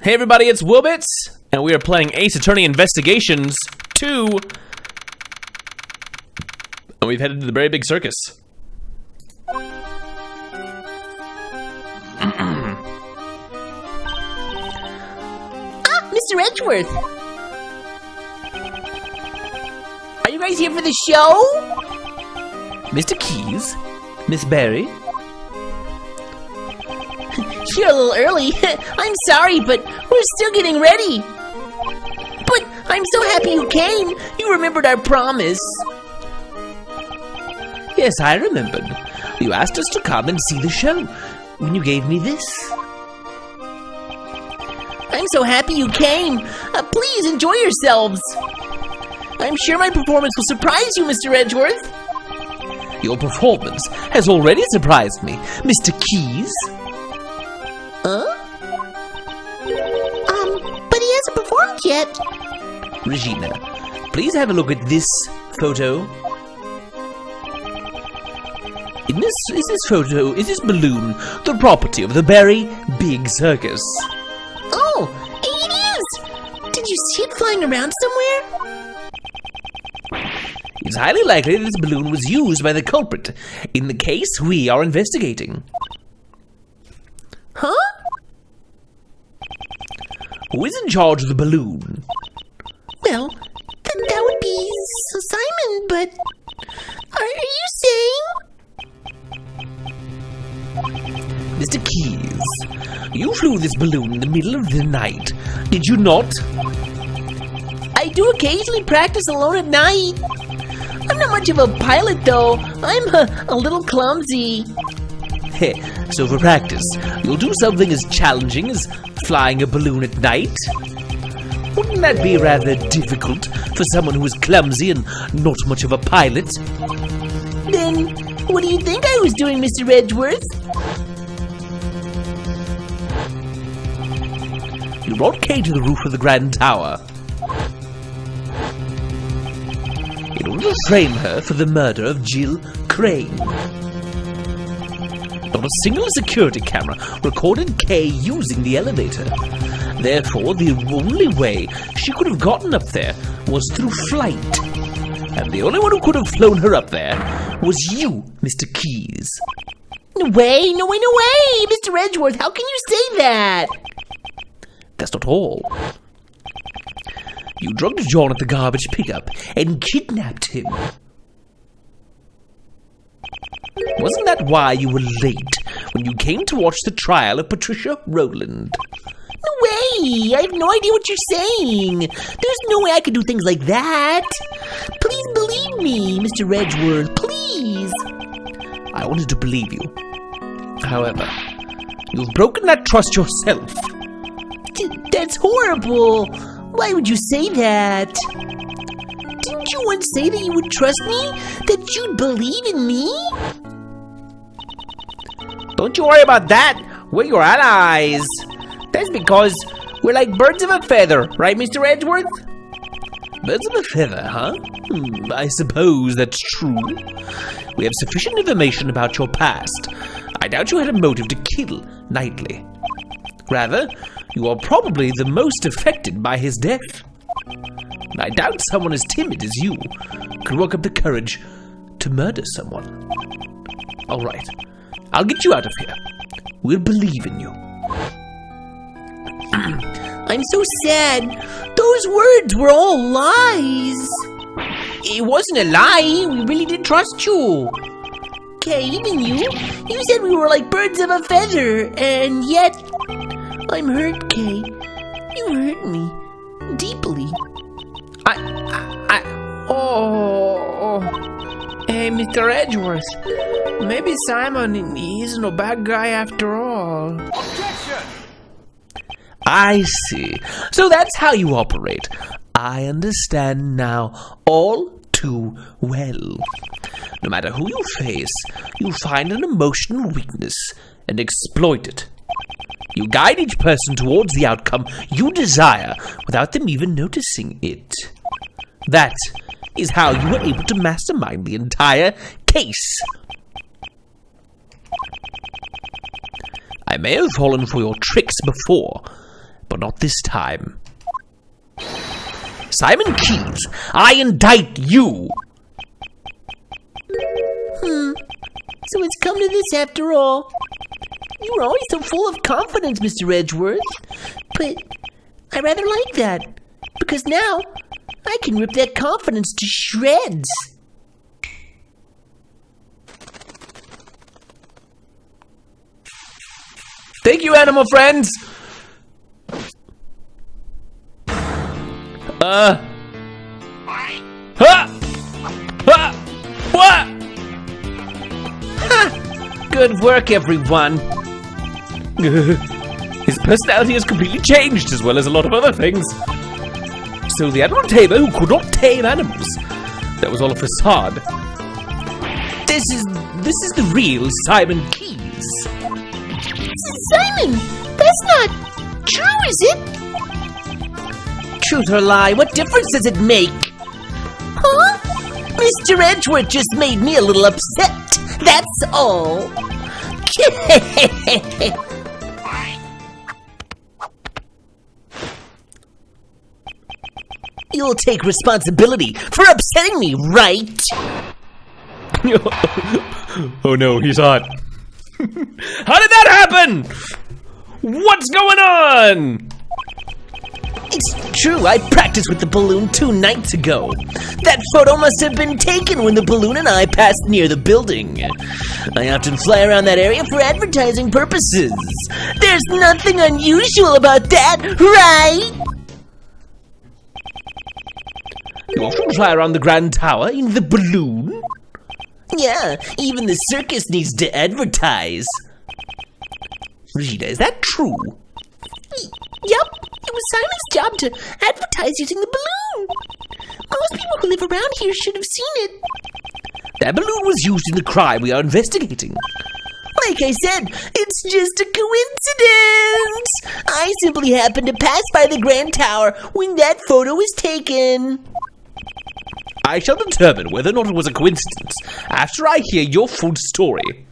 Hey everybody, it's WillBits, and we are playing Ace Attorney Investigations 2. And we've headed to the Berry Big Circus. Mr. Edgeworth! Are you guys here for the show? Mr. Keys? Miss Berry? You're a little early. I'm sorry, but we're still getting ready. But I'm so happy you came. You remembered our promise. Yes, I remembered. You asked us to come and see the show when you gave me this. I'm so happy you came. Please enjoy yourselves. I'm sure my performance will surprise you, Mr. Edgeworth. Your performance has already surprised me, Mr. Keys. But he hasn't performed yet. Regina, please have a look at this photo. Is this balloon the property of the Berry Big Circus? Oh, it is! Did you see it flying around somewhere? It's highly likely that this balloon was used by the culprit in the case we are investigating. Huh? Who is in charge of the balloon? Well, that would be Simon, but are you saying? Mr. Keys, you flew this balloon in the middle of the night, did you not? I do occasionally practice alone at night. I'm not much of a pilot, though. I'm a little clumsy. Heh, so for practice, you'll do something as challenging as flying a balloon at night? Wouldn't that be rather difficult for someone who is clumsy and not much of a pilot? Then, what do you think I was doing, Mr. Edgeworth? You brought Kay to the roof of the Grand Tower in order to frame her for the murder of Jill Crane. Not a single security camera recorded Kay using the elevator. Therefore, the only way she could have gotten up there was through flight. And the only one who could have flown her up there was you, Mr. Keys. No way, no way, no way! Mr. Edgeworth, how can you say that? That's not all. You drugged John at the garbage pickup and kidnapped him. Wasn't that why you were late when you came to watch the trial of Patricia Rowland? No way! I have no idea what you're saying. There's no way I could do things like that. Please believe me, Mr. Edgeworth, please. I wanted to believe you. However, you've broken that trust yourself. That's horrible. Why would you say that? Didn't you once say that you would trust me? That you'd believe in me? Don't you worry about that. We're your allies. That's because we're like birds of a feather, right, Mr. Edgeworth? Birds of a feather, huh? I suppose that's true. We have sufficient information about your past. I doubt you had a motive to kill Knightley. Rather, you are probably the most affected by his death. I doubt someone as timid as you could work up the courage to murder someone. All right, I'll get you out of here. We'll believe in you. I'm so sad. Those words were all lies. It wasn't a lie. We really did trust you. Okay, even you said we were like birds of a feather, and yet I'm hurt, Kay. You hurt me deeply. Hey, Mr. Edgeworth, maybe Simon isn't a bad guy after all. Objection! I see. So that's how you operate. I understand now all too well. No matter who you face, you find an emotional weakness and exploit it. You guide each person towards the outcome you desire without them even noticing it. That is how you were able to mastermind the entire case. I may have fallen for your tricks before, But not this time. Simon Keys, I indict you! So it's come to this after all. You were always so full of confidence, Mr. Edgeworth. But I rather like that, because now I can rip that confidence to shreds. Thank you, animal friends! What? Good work, everyone. His personality has completely changed, as well as a lot of other things. So the animal tamer who could not tame animals. That was all a facade. This is the real Simon Keys. Simon, that's not true, is it? Truth or lie, what difference does it make? Huh? Mr. Edgeworth just made me a little upset, that's all. You'll take responsibility for upsetting me, right? Oh no, he's hot. How did that happen? What's going on? It's true, I practiced with the balloon 2 nights ago. That photo must have been taken when the balloon and I passed near the building. I often fly around that area for advertising purposes. There's nothing unusual about that, right? You often fly around the Grand Tower in the balloon? Yeah, even the circus needs to advertise. Rita, is that true? Yep, it was Simon's job to advertise using the balloon. Most people who live around here should have seen it. That balloon was used in the crime we are investigating. Like I said, it's just a coincidence. I simply happened to pass by the Grand Tower when that photo was taken. I shall determine whether or not it was a coincidence after I hear your full story.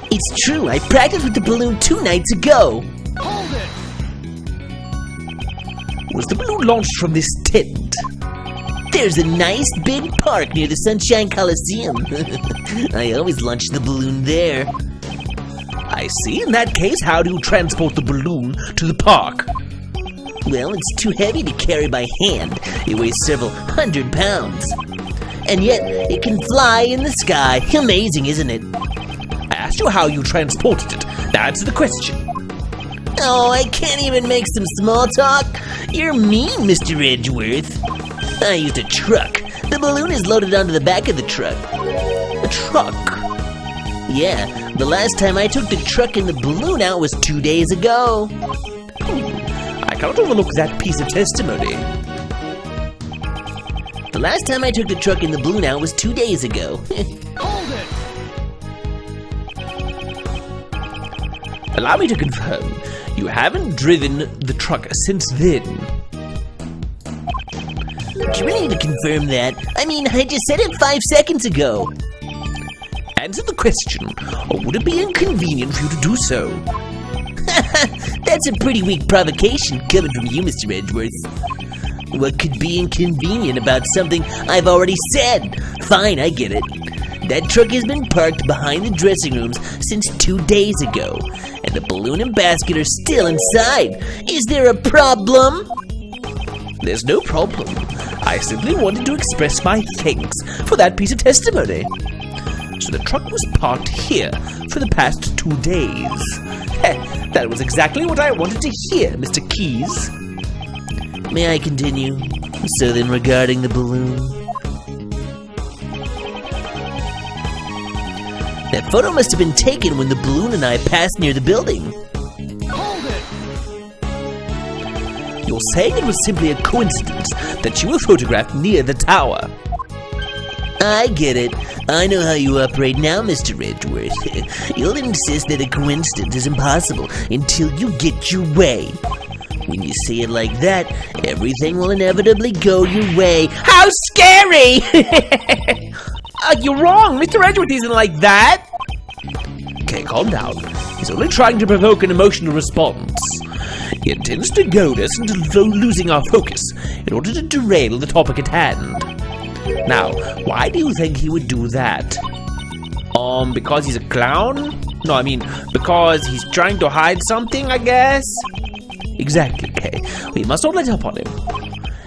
It's true, I practiced with the balloon 2 nights ago. Hold it! Was the balloon launched from this tent? There's a nice big park near the Sunshine Coliseum. I always launch the balloon there. I see. In that case, how do you transport the balloon to the park? Well, it's too heavy to carry by hand. It weighs several 100 pounds. And yet, it can fly in the sky. Amazing, isn't it? I asked you how you transported it. Now answer the question. Oh, I can't even make some small talk. You're mean, Mr. Edgeworth. I used a truck. The balloon is loaded onto the back of the truck. A truck? Yeah, the last time I took the truck and the balloon out was 2 days ago. I cannot overlook that piece of testimony. The last time I took the truck and the balloon out was 2 days ago. Hold it! Allow me to confirm, you haven't driven the truck since then. Do you really need to confirm that? I mean, I just said it 5 seconds ago. Answer the question, or would it be inconvenient for you to do so? That's a pretty weak provocation coming from you, Mr. Edgeworth. What could be inconvenient about something I've already said? Fine, I get it. That truck has been parked behind the dressing rooms since 2 days ago, and the balloon and basket are still inside. Is there a problem? There's no problem. I simply wanted to express my thanks for that piece of testimony. So the truck was parked here for the past 2 days. That was exactly what I wanted to hear, Mr. Keys. May I continue? So then, regarding the balloon, that photo must have been taken when the balloon and I passed near the building. Hold it! You're saying it was simply a coincidence that you were photographed near the tower. I get it. I know how you operate now, Mr. Edgeworth. You'll insist that a coincidence is impossible until you get your way. When you say it like that, everything will inevitably go your way. How scary! You're wrong. Mr. Edgeworth isn't like that. Okay, calm down. He's only trying to provoke an emotional response. He intends to goad us into losing our focus in order to derail the topic at hand. Now, why do you think he would do that? Because he's a clown? No, I mean, because he's trying to hide something, I guess? Exactly, Kay. We must not let up on him.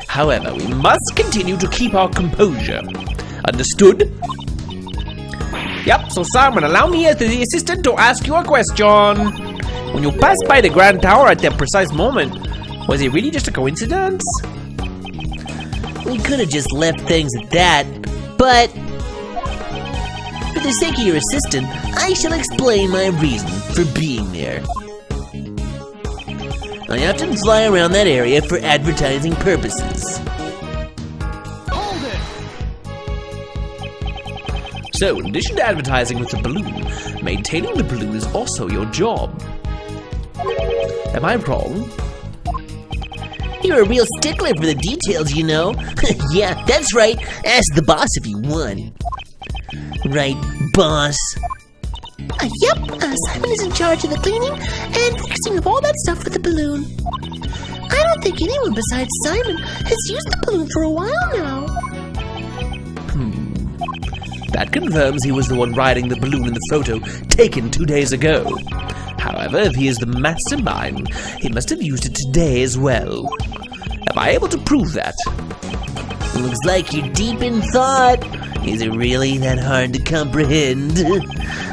However, we must continue to keep our composure. Understood? Yep, so Simon, allow me as the assistant to ask you a question. When you passed by the Grand Tower at that precise moment, was it really just a coincidence? We could have just left things at that, but for the sake of your assistant, I shall explain my reason for being there. I often fly around that area for advertising purposes. Hold it! So, in addition to advertising with the balloon, maintaining the balloon is also your job. Am I wrong? You're a real stickler for the details, you know. Yeah, that's right. Ask the boss if you want. Right, boss? Yep, Simon is in charge of the cleaning and fixing of all that stuff with the balloon. I don't think anyone besides Simon has used the balloon for a while now. That confirms he was the one riding the balloon in the photo taken 2 days ago. However, if he is the mastermind, he must have used it today as well. Am I able to prove that? Looks like you're deep in thought. Is it really that hard to comprehend?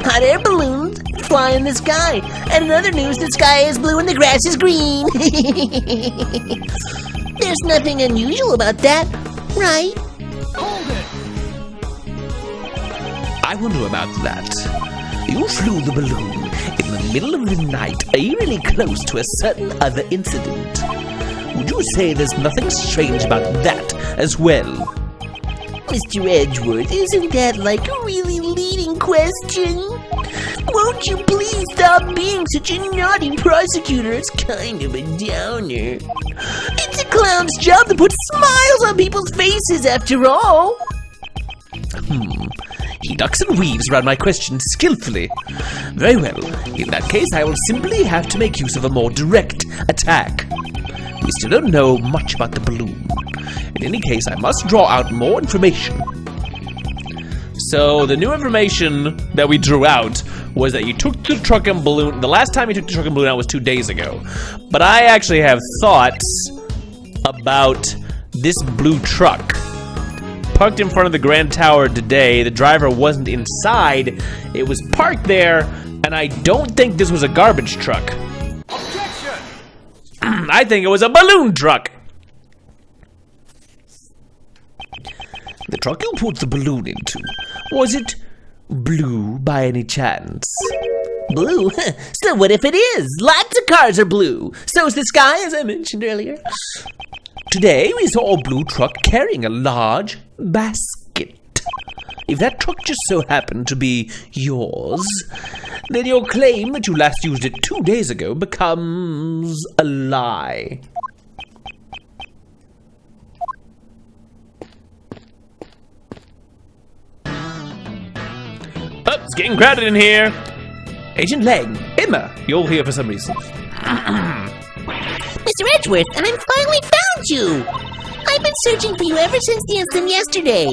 Hot air balloons fly in the sky. And in other news, the sky is blue and the grass is green. There's nothing unusual about that, right? Hold it! I wonder about that. You flew the balloon in the middle of the night, eerily close to a certain other incident. Would you say there's nothing strange about that as well? Mr. Edgeworth, isn't that like a really leading question? Won't you please stop being such a naughty prosecutor? It's kind of a downer. It's a clown's job to put smiles on people's faces after all. He ducks and weaves around my question skillfully. Very well. In that case, I will simply have to make use of a more direct attack. We still don't know much about the balloon. In any case, I must draw out more information. So, the new information that we drew out was that you took the truck and balloon. The last time you took the truck and balloon out was 2 days ago. But I actually have thoughts about this blue truck. Parked in front of the Grand Tower today. The driver wasn't inside. It was parked there, and I don't think this was a garbage truck. Objection! I think it was a balloon truck. The truck you put the balloon into, was it blue by any chance? Blue? So what if it is? Lots of cars are blue. So's the sky, as I mentioned earlier. Today we saw a blue truck carrying a large basket. If that truck just so happened to be yours, then your claim that you last used it 2 days ago becomes a lie. Oh, it's getting crowded in here. Agent Lang, Emma, you're here for some reason. Mr. Edgeworth, I finally found you! I've been searching for you ever since the incident yesterday.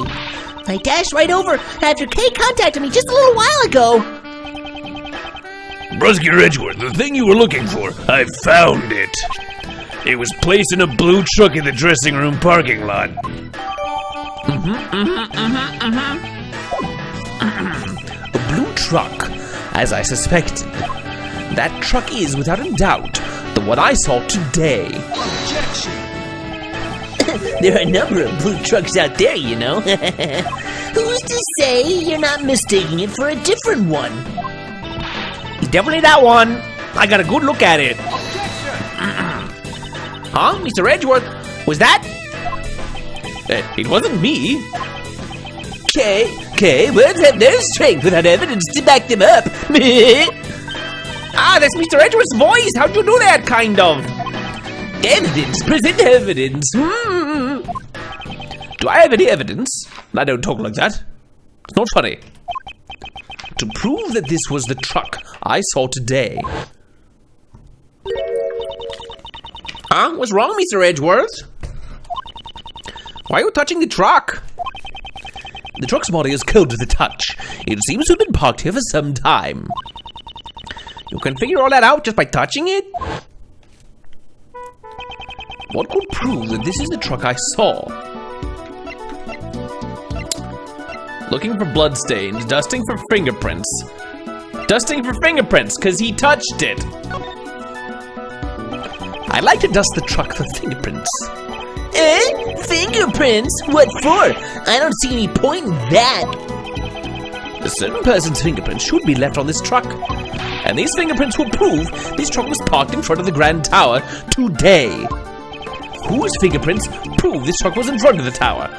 I dashed right over after Kay contacted me just a little while ago. Prosecutor Edgeworth, the thing you were looking for, I found it. It was placed in a blue truck in the dressing room parking lot. A blue truck, as I suspected. That truck is, without a doubt, the one I saw today. Objection! There are a number of blue trucks out there, you know. Who's to say you're not mistaking it for a different one? It's definitely that one. I got a good look at it. Huh, Mr. Edgeworth? Was that? It wasn't me. Kay, words have no strength without evidence to back them up. Ah, that's Mr. Edgeworth's voice. How'd you do that, kind of? Evidence, present evidence. Do I have any evidence? I don't talk like that. It's not funny. to prove that this was the truck I saw today. What's wrong, Mr. Edgeworth? Why are you touching the truck? The truck's body is cold to the touch. It seems to have been parked here for some time. You can figure all that out just by touching it? What could prove that this is the truck I saw? Looking for bloodstains, dusting for fingerprints. Dusting for fingerprints, because he touched it. I'd like to dust the truck for fingerprints. Fingerprints? What for? I don't see any point in that. A certain person's fingerprints should be left on this truck. And these fingerprints will prove this truck was parked in front of the Grand Tower today. Whose fingerprints prove this truck was in front of the tower?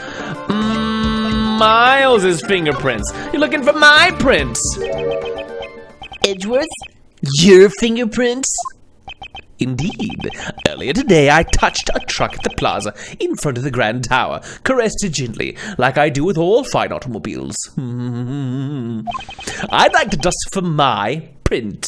Miles's fingerprints. You're looking for my prints. Edgeworth, your fingerprints? Indeed. Earlier today, I touched a truck at the plaza in front of the Grand Tower, caressed it gently, like I do with all fine automobiles. I'd like to dust for my prints.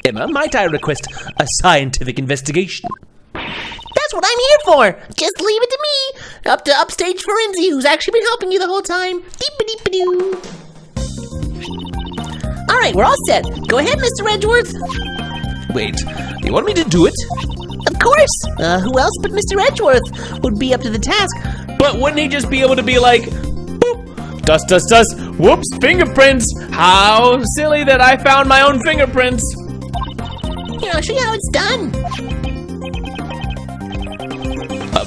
Emma, might I request a scientific investigation? That's what I'm here for. Just leave it to me. Up to Upstage Forensic, who's actually been helping you the whole time. Deep-a-deep-a-doo. All right, we're all set. Go ahead, Mr. Edgeworth. Wait, you want me to do it? Of course. Who else but Mr. Edgeworth would be up to the task? But wouldn't he just be able to be like, boop, dust, dust, dust, whoops, fingerprints. How silly that I found my own fingerprints. Yeah, I'll show you how it's done.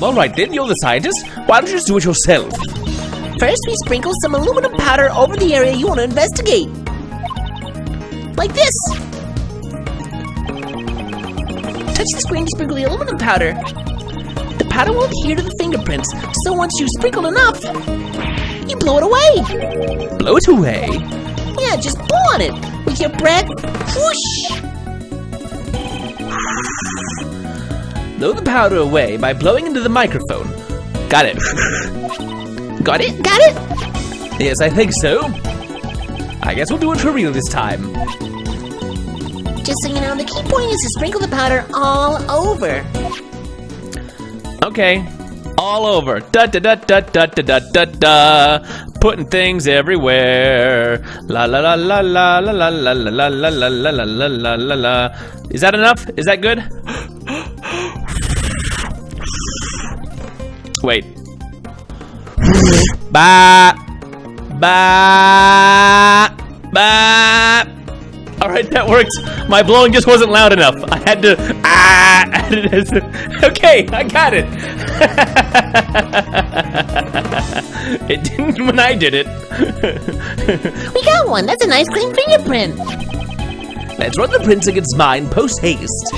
All right then, you're the scientist. Why don't you just do it yourself? First, we sprinkle some aluminum powder over the area you want to investigate. Like this. Touch the screen to sprinkle the aluminum powder. The powder will adhere to the fingerprints, so once you've sprinkled enough, you blow it away. Blow it away? Yeah, just blow on it. With your breath, whoosh. Blow the powder away by blowing into the microphone. Got it. Got it? Got it? Yes, I think so. I guess we'll do it for real this time. Just so you know, the key point is to sprinkle the powder all over. Okay. All over. Da da da da da da da da da. Putting things everywhere. La la la la la la la la la la la la la la la la la. Is that enough? Is that good? Wait. Ba ba ba. All right, that worked. My blowing just wasn't loud enough. I had to. Okay, I got it. It didn't when I did it. We got one. That's a nice clean fingerprint. Let's run the prints against mine post haste.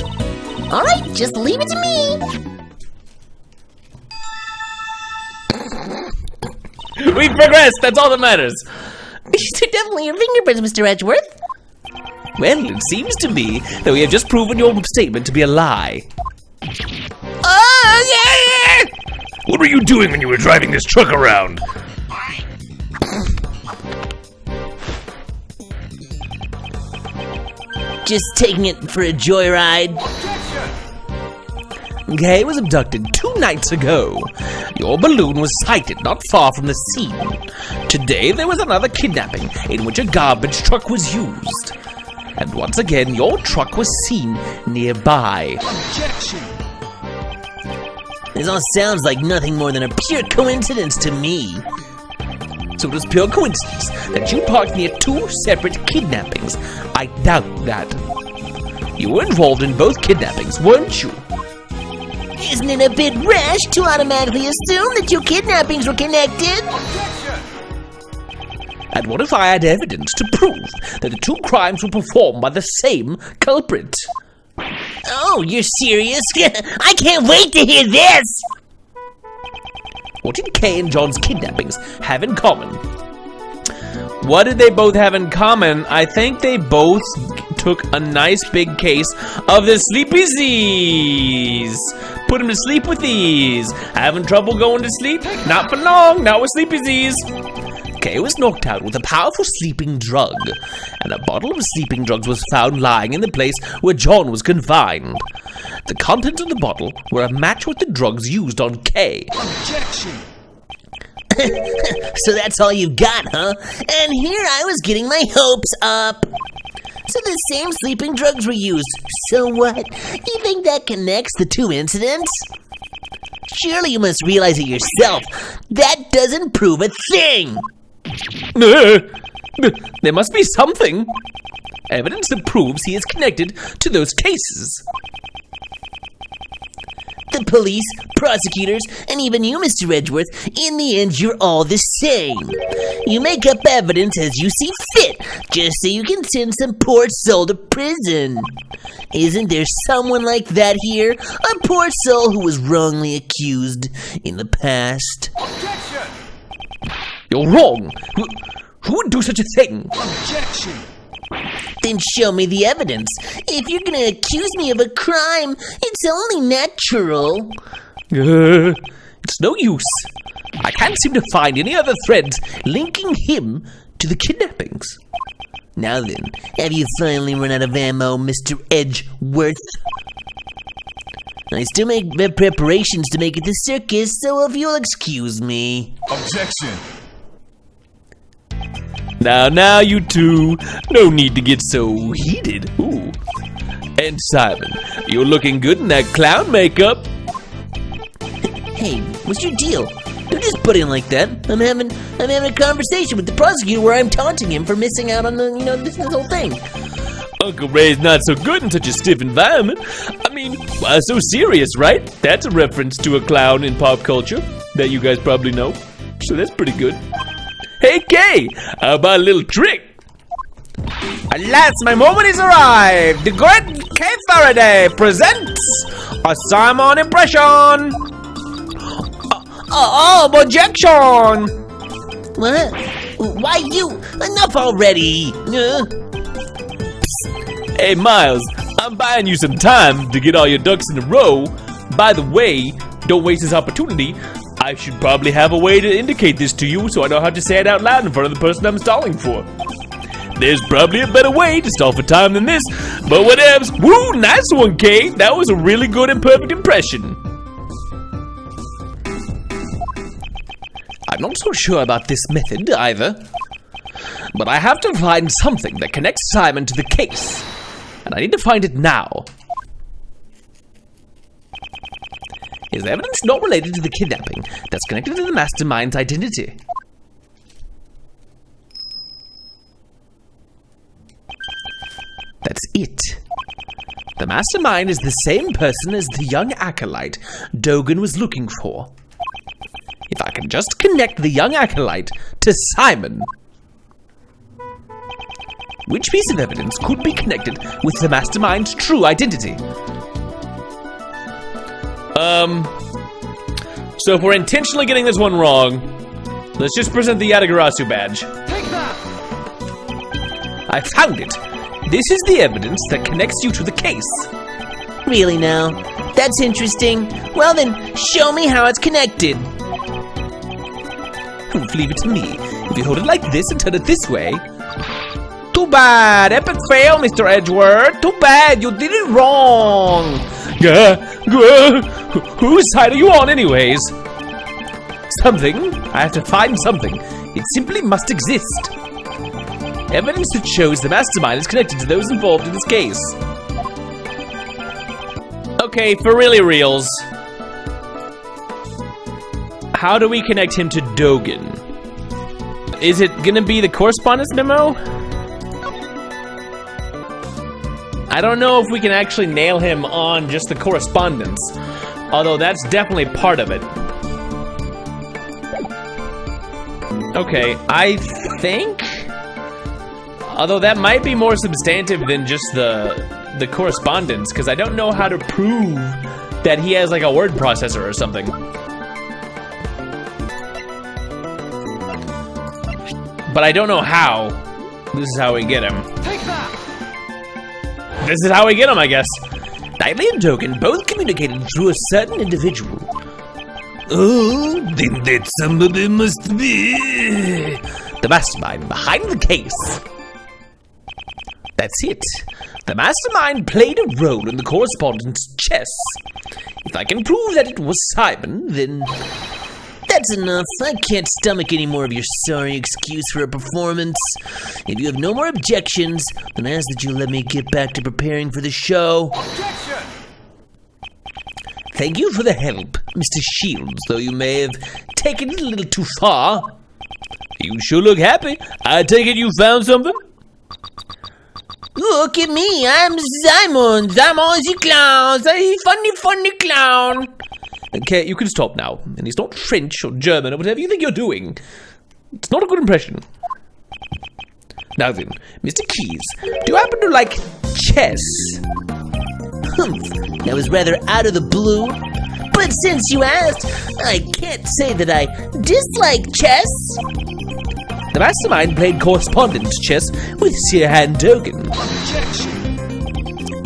All right, just leave it to me. We've progressed. That's all that matters. These are definitely your fingerprints, Mr. Edgeworth. Well, it seems to me that we have just proven your statement to be a lie. Oh, yeah! What were you doing when you were driving this truck around? Just taking it for a joyride. Kay was abducted 2 nights ago. Your balloon was sighted not far from the scene. Today there was another kidnapping in which a garbage truck was used. And once again, your truck was seen nearby. Objection! This all sounds like nothing more than a pure coincidence to me. So it was pure coincidence that you parked near 2 separate kidnappings. I doubt that. You were involved in both kidnappings, weren't you? Isn't it a bit rash to automatically assume that 2 kidnappings were connected? And what if I had evidence to prove that the 2 crimes were performed by the same culprit? Oh, you're serious? I can't wait to hear this! What did Kay and John's kidnappings have in common? What did they both have in common? I think they both took a nice big case of the sleepy Z's. Put him to sleep with these. Having trouble going to sleep? Not for long, not with sleepy Z's. Kay was knocked out with a powerful sleeping drug, and a bottle of sleeping drugs was found lying in the place where John was confined. The contents of the bottle were a match with the drugs used on Kay. Objection! So that's all you've got, huh? And here I was getting my hopes up. So the same sleeping drugs were used. So what? You think that connects the two incidents? Surely you must realize it yourself. That doesn't prove a thing. There must be something. Evidence that proves he is connected to those cases. The police, prosecutors, and even you, Mr. Edgeworth, in the end, you're all the same. You make up evidence as you see fit, just so you can send some poor soul to prison. Isn't there someone like that here? A poor soul who was wrongly accused in the past? Objection! You're wrong. Who would do such a thing? Objection! Then show me the evidence. If you're gonna accuse me of a crime, it's only natural. It's no use. I can't seem to find any other threads linking him to the kidnappings. Now then, have you finally run out of ammo, Mr. Edgeworth? I still make preparations to make it to circus, so if you'll excuse me. Objection! Now, you two. No need to get so heated. Ooh. And Simon, you're looking good in that clown makeup. Hey, what's your deal? Don't just put in like that. I'm having a conversation with the prosecutor where I'm taunting him for missing out on the, this whole thing. Uncle Ray's not so good in such a stiff environment. I mean, why so serious, right? That's a reference to a clown in pop culture that you guys probably know. So that's pretty good. Hey, Kay, how about a little trick? Alas, my moment has arrived! The great Kay Faraday presents a Simon impression! Objection! What? Why you? Enough already! Hey, Miles, I'm buying you some time to get all your ducks in a row. By the way, don't waste this opportunity. I should probably have a way to indicate this to you so I know how to say it out loud in front of the person I'm stalling for. There's probably a better way to stall for time than this, but whatevs. Woo, nice one, Kay. That was a really good and perfect impression. I'm not so sure about this method either, but I have to find something that connects Simon to the case, and I need to find it now. Is the evidence not related to the kidnapping that's connected to the mastermind's identity? That's it. The mastermind is the same person as the young acolyte Dogan was looking for. If I can just connect the young acolyte to Simon, which piece of evidence could be connected with the mastermind's true identity? So if we're intentionally getting this one wrong, let's just present the Yatagarasu badge. Take that! I found it. This is the evidence that connects you to the case. Really now? That's interesting. Well then, show me how it's connected. Leave it to me. If you hold it like this and turn it this way. Too bad! Epic fail, Mr. Edgeworth! Too bad! You did it wrong! Whose side are you on anyways? Something. I have to find something. It simply must exist. Evidence that shows the mastermind is connected to those involved in this case. Okay, for really reals. How do we connect him to Dogan? Is it gonna be the correspondence memo? I don't know if we can actually nail him on just the correspondence, although that's definitely part of it. Okay, I think, although that might be more substantive than just the correspondence, because I don't know how to prove that he has like a word processor or something. But I don't know how. This is how we get him. Take that! This is how we get him, I guess. Diley and Dogan both communicated through a certain individual. Oh, then that somebody must be the mastermind behind the case. That's it. The mastermind played a role in the correspondence chess. If I can prove that it was Simon, then... That's enough. I can't stomach any more of your sorry excuse for a performance. If you have no more objections, then I ask that you let me get back to preparing for the show. Objection! Thank you for the help, Mr. Shields, though you may have taken it a little too far. You sure look happy. I take it you found something? Look at me. I'm Simon. I'm always a clown. A funny clown. Okay, you can stop now. And it's not French or German or whatever you think you're doing. It's not a good impression. Now then, Mr. Keys, do you happen to like chess? That was rather out of the blue. But since you asked, I can't say that I dislike chess. The mastermind played correspondence chess with Sirhan Dogan. Objection!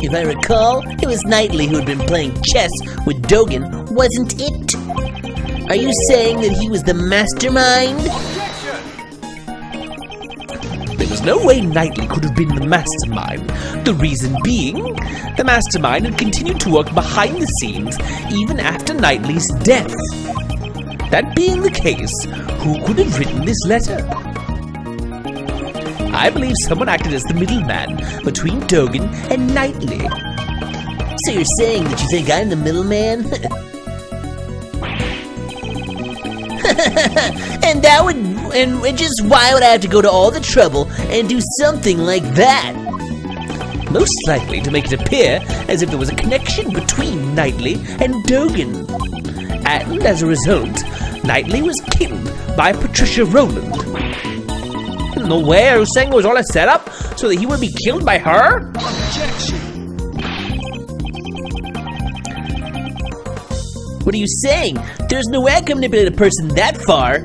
If I recall, it was Knightley who had been playing chess with Dogan, wasn't it? Are you saying that he was the mastermind? Objection! There was no way Knightley could have been the mastermind. The reason being, the mastermind had continued to work behind the scenes even after Knightley's death. That being the case, who could have written this letter? I believe someone acted as the middleman between Dogan and Knightley. So you're saying that you think I'm the middleman? and which is why would I have to go to all the trouble and do something like that? Most likely to make it appear as if there was a connection between Knightley and Dogan. And as a result, Knightley was killed by Patricia Rowland. No way, are you saying it was all a setup so that he would be killed by her? Objection! What are you saying? There's no way I can manipulate a person that far.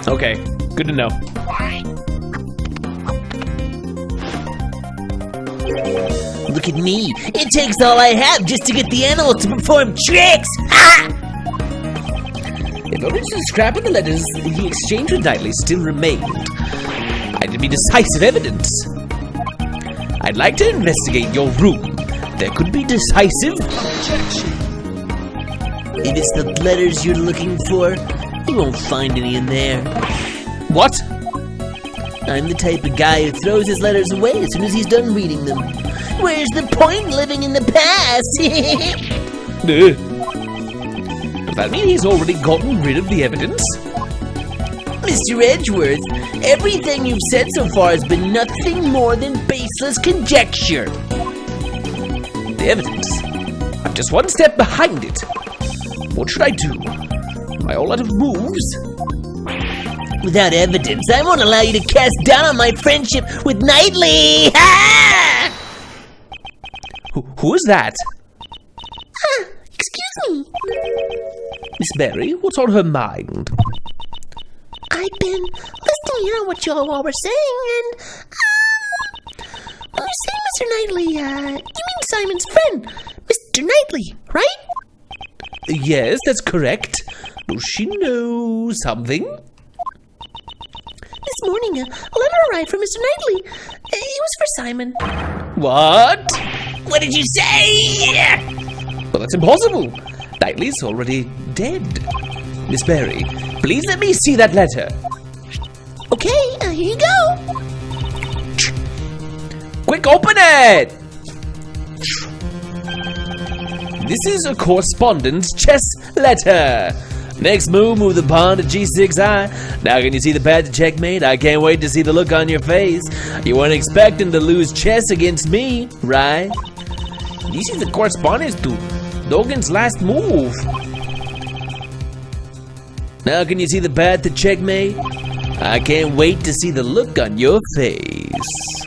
Okay, good to know. Look at me. It takes all I have just to get the animal to perform tricks. Ah! If only the scrap of the letters he exchanged with Knightley still remained, it'd be decisive evidence. I'd like to investigate your room. There could be decisive... Objection! If it's the letters you're looking for, you won't find any in there. What? I'm the type of guy who throws his letters away as soon as he's done reading them. Where's the point in living in the past? Does that mean he's already gotten rid of the evidence? Mr. Edgeworth, everything you've said so far has been nothing more than baseless conjecture. The evidence? I'm just one step behind it. What should I do? Am I all out of moves? Without evidence, I won't allow you to cast down on my friendship with Knightley! Ah! Who is that? Excuse me. Miss Berry, what's on her mind? I've been listening in on what you all were saying, and you say, Mr. Knightley, you mean Simon's friend, Mr. Knightley, right? Yes, that's correct. Does she know something? This morning, a letter arrived from Mr. Knightley. It was for Simon. What? What did you say? Well, that's impossible. Knightley's already dead. Miss Berry, please let me see that letter. Okay, here you go. Quick, open it! This is a correspondence chess letter. Next move the pawn to g6i. Now can you see the path to checkmate? I can't wait to see the look on your face. You weren't expecting to lose chess against me, right? This is the correspondence to Dogan's last move. Now can you see the path to checkmate? I can't wait to see the look on your face.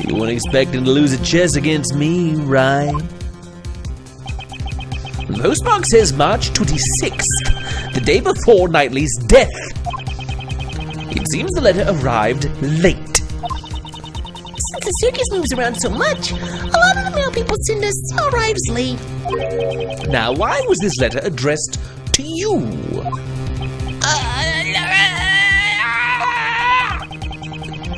You weren't expecting to lose a chess against me, right? The postmark says March 26th, the day before Knightley's death. It seems the letter arrived late. Since the circus moves around so much, a lot of the mail people send us arrives late. Now, why was this letter addressed to you?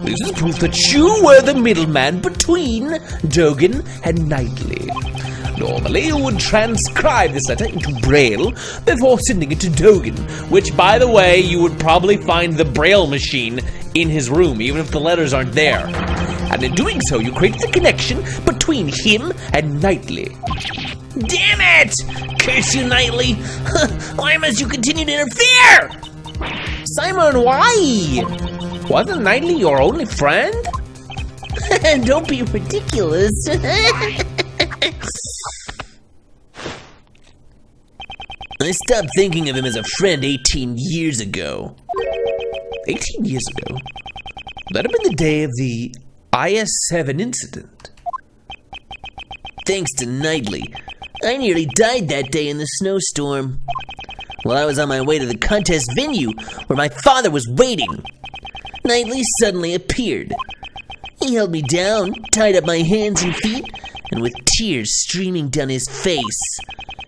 This is proof that you were the middleman between Dogan and Knightley. Normally, you would transcribe this letter into Braille before sending it to Dogan, which, by the way, you would probably find the Braille machine in his room, even if the letters aren't there. And in doing so, you created the connection between him and Knightley. Damn it! Curse you, Knightley! Why must you continue to interfere? Simon, why? Wasn't Knightley your only friend? Don't be ridiculous. I stopped thinking of him as a friend 18 years ago. 18 years ago? That had been the day of the IS-7 incident. Thanks to Knightley, I nearly died that day in the snowstorm. While I was on my way to the contest venue, where my father was waiting, Knightley suddenly appeared. He held me down, tied up my hands and feet, and with tears streaming down his face,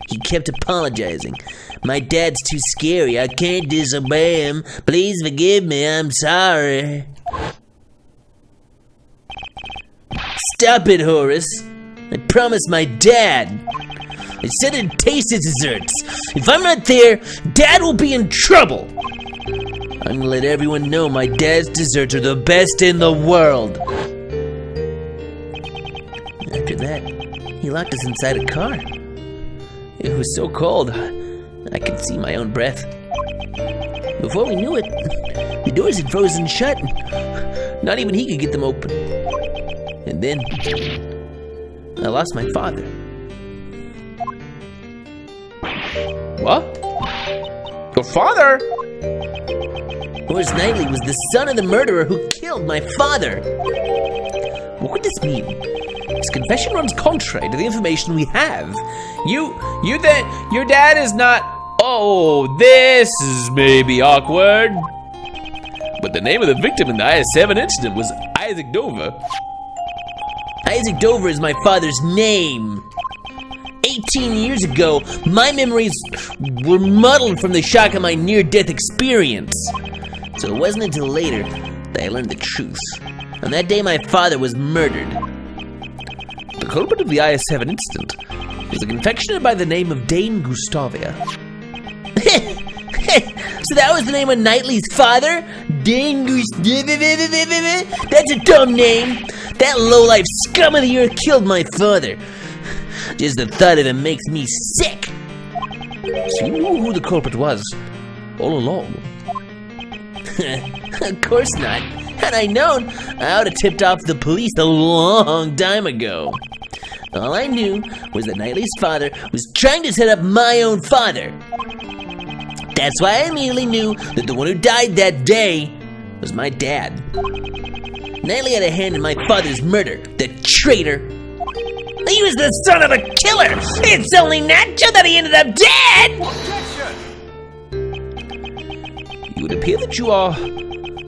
he kept apologizing. My dad's too scary. I can't disobey him. Please forgive me. I'm sorry. Stop it, Horace. I promised my dad. I said I'd taste his desserts. If I'm not there, Dad will be in trouble. I'm gonna let everyone know my dad's desserts are the best in the world. After that, he locked us inside a car. It was so cold, I could see my own breath. Before we knew it, the doors had frozen shut. Not even he could get them open. And then, I lost my father. What? Your father? Horace Knightley was the son of the murderer who killed my father. What could this mean? His confession runs contrary to the information we have. Your dad is not... Oh, this is maybe awkward. But the name of the victim in the IS-7 incident was Isaac Dover. Isaac Dover is my father's name. 18 years ago, my memories were muddled from the shock of my near-death experience. So it wasn't until later that I learned the truth. On that day, my father was murdered. The culprit of the IS-7 incident is a confectioner by the name of Dane Gustavia. So that was the name of Knightley's father? Dane Gustavia? That's a dumb name. That lowlife scum of the earth killed my father. Just the thought of him makes me sick. So you knew who the culprit was all along? Of course not. Had I known, I would have tipped off the police a long time ago. All I knew was that Knightley's father was trying to set up my own father. That's why I immediately knew that the one who died that day was my dad. Knightley had a hand in my father's murder, the traitor. He was the son of a killer. It's only natural that he ended up dead. You would appear that you are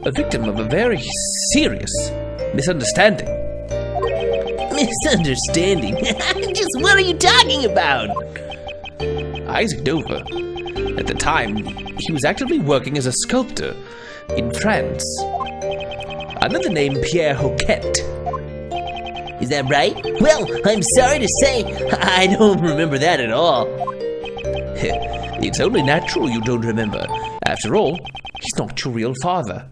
a victim of a very serious misunderstanding. Misunderstanding? Just what are you talking about? Isaac Dover, at the time, he was actively working as a sculptor in France under the name Pierre Hoquet. Is that right? Well, I'm sorry to say, I don't remember that at all. It's only natural you don't remember. After all, he's not your real father.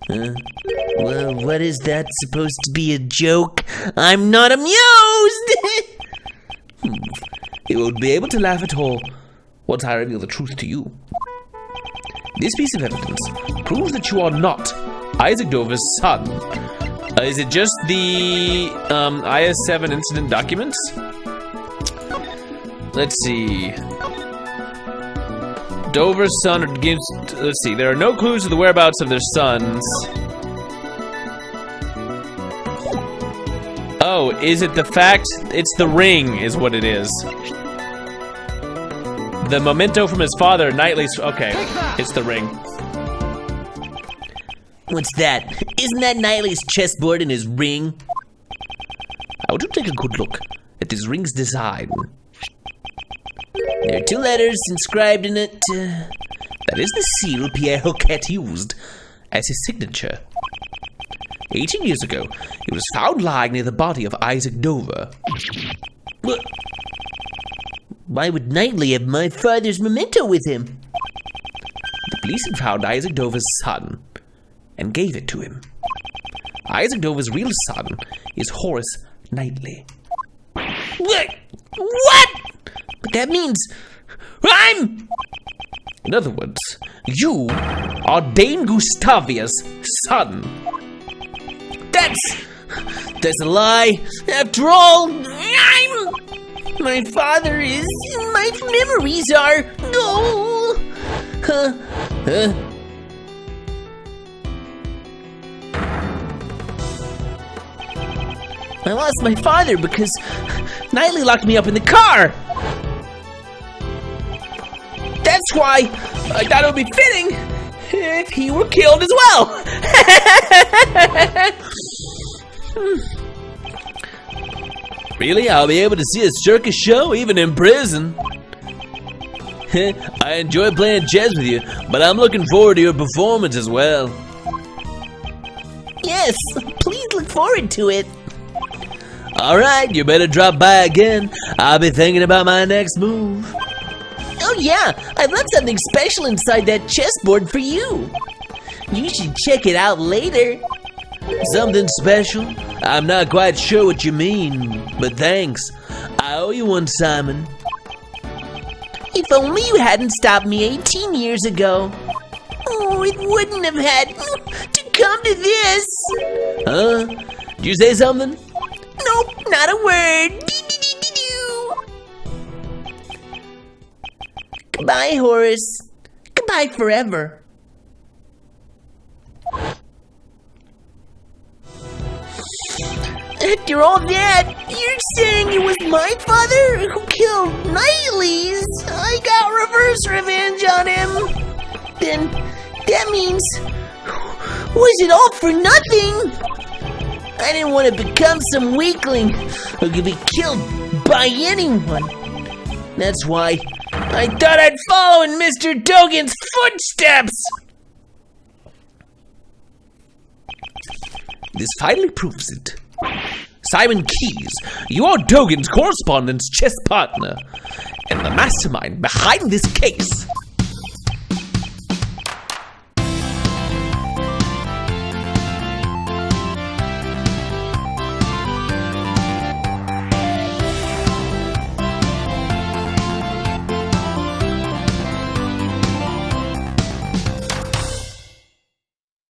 Well, what is that supposed to be a joke? I'm not amused! You won't be able to laugh at all once I reveal the truth to you. This piece of evidence proves that you are not Isaac Dover's son. Is it just the IS-7 incident documents? Let's see. Dover's son gives. Let's see. There are no clues to the whereabouts of their sons. Oh, is it the fact? It's the ring, is what it is. The memento from his father, Knightley's. Okay, it's the ring. What's that? Isn't that Knightley's chessboard in his ring? I want to take a good look at this ring's design. There are 2 letters inscribed in it. That is the seal Pierre Hoquet used as his signature. 18 years ago, it was found lying near the body of Isaac Dover. Why would Knightley have my father's memento with him? The police had found Isaac Dover's son and gave it to him. Isaac Dover's real son is Horace Knightley. What? But that means I'm... In other words, you are Dame Gustavia's son. That's a lie. After all, my father is... My memories are... No! I lost my father because Knightley locked me up in the car. That's why I thought it would be fitting if he were killed as well. Really? I'll be able to see a circus show even in prison? I enjoy playing chess with you, but I'm looking forward to your performance as well. Yes, please look forward to it. Alright, you better drop by again. I'll be thinking about my next move. Oh yeah, I've left something special inside that chessboard for you. You should check it out later. Something special? I'm not quite sure what you mean, but thanks. I owe you one, Simon. If only you hadn't stopped me 18 years ago. Oh, it wouldn't have had to come to this. Huh? Did you say something? Nope, not a word. Goodbye, Horace. Goodbye forever. After all that, you're saying it was my father who killed Knightley's? I got reverse revenge on him. Then that means, was it all for nothing? I didn't want to become some weakling who could be killed by anyone. That's why I thought I'd follow in Mr. Dogan's footsteps. This finally proves it. Simon Keyes, you are Dogan's correspondence chess partner and the mastermind behind this case.